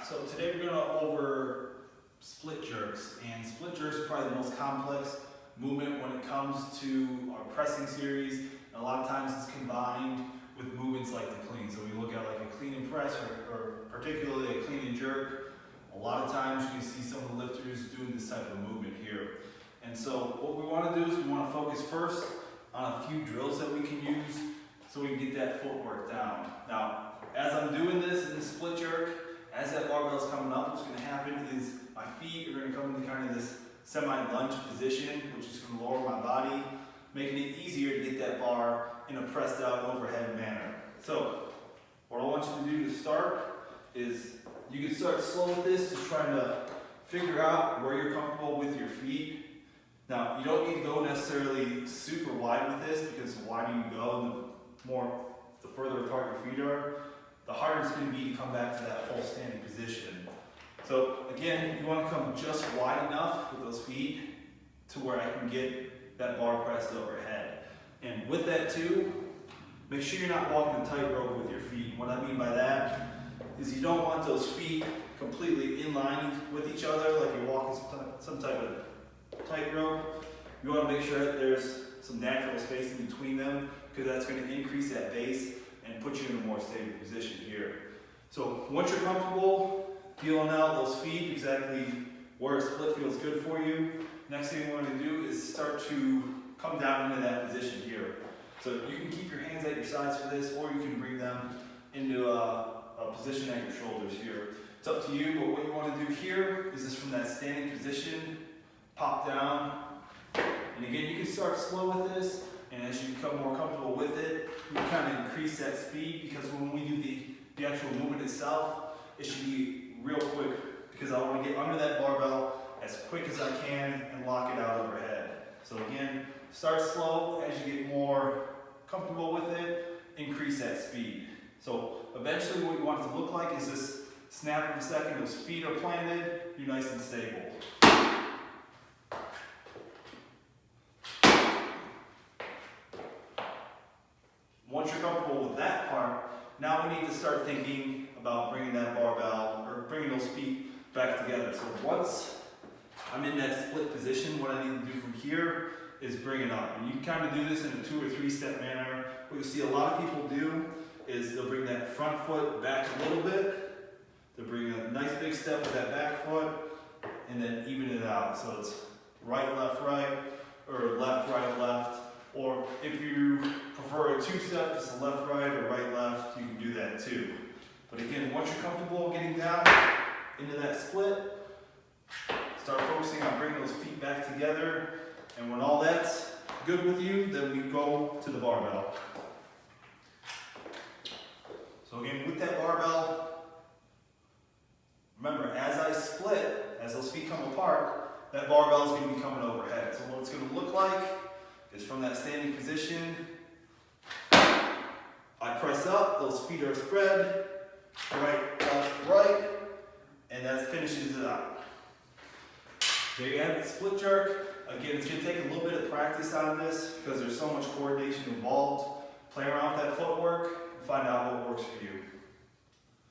So today we're going to go over split jerks, and split jerks are probably the most complex movement when it comes to our pressing series, and a lot of times it's combined with movements like the clean. So we look at like a clean and press or particularly a clean and jerk. A lot of times you can see some of the lifters doing this type of movement here. And so what we want to do is we want to focus first on a few drills that we can use so we can get that footwork down. Now, as I'm doing this in the split jerk, as that barbell is coming up, what's going to happen is my feet are going to come into kind of this semi-lunge position, which is going to lower my body, making it easier to get that bar in a pressed out overhead manner. So, what I want you to do to start is you can start slow with this, just trying to figure out where you're comfortable with your feet. Now, you don't need to go necessarily super wide with this, because the wider you go, the further apart your feet are, the harder it's going to be to come back to that full standing position. So again, you want to come just wide enough with those feet to where I can get that bar pressed overhead. And with that too, make sure you're not walking a tightrope with your feet. And what I mean by that is you don't want those feet completely in line with each other like you're walking some type of tightrope. You want to make sure that there's some natural space in between them, because that's going to increase that base and put you in a more stable position here. So once you're comfortable feeling out those feet, exactly where a split feels good for you, next thing we want to do is start to come down into that position here. So you can keep your hands at your sides for this, or you can bring them into a position at your shoulders here. It's up to you, but what you want to do here is just from that standing position, pop down. And again, you can start slow with this, and as you become more comfortable with it, you can kind of increase that speed, because when we do the actual movement itself, it should be real quick, because I want to get under that barbell as quick as I can and lock it out overhead. So again, start slow. As you get more comfortable with it, increase that speed. So eventually what you want it to look like is this snap of a second, those feet are planted, you're nice and stable. Once you're comfortable with that part, now we need to start thinking about bringing that barbell, or bringing those feet back together. So once I'm in that split position, what I need to do from here is bring it up. And you can kind of do this in a 2 or 3 step manner. What you see a lot of people do is they'll bring that front foot back a little bit, they'll bring a nice big step with that back foot, and then even it out. So it's right, or left, right, left. Or if you prefer a 2-step, just a left, right, or right, left, you can do that too. But again, once you're comfortable getting down into that split, start focusing on bringing those feet back together. And when all that's good with you, then we go to the barbell. So again, with that barbell, remember, as I split, as those feet come apart, that barbell is going to be coming overhead. So what it's going to look like is from that standing position, I press up, those feet are spread, right, left, right, and that finishes it out. There you have it, split jerk. Again, it's going to take a little bit of practice on this, because there's so much coordination involved. Play around with that footwork and find out what works for you.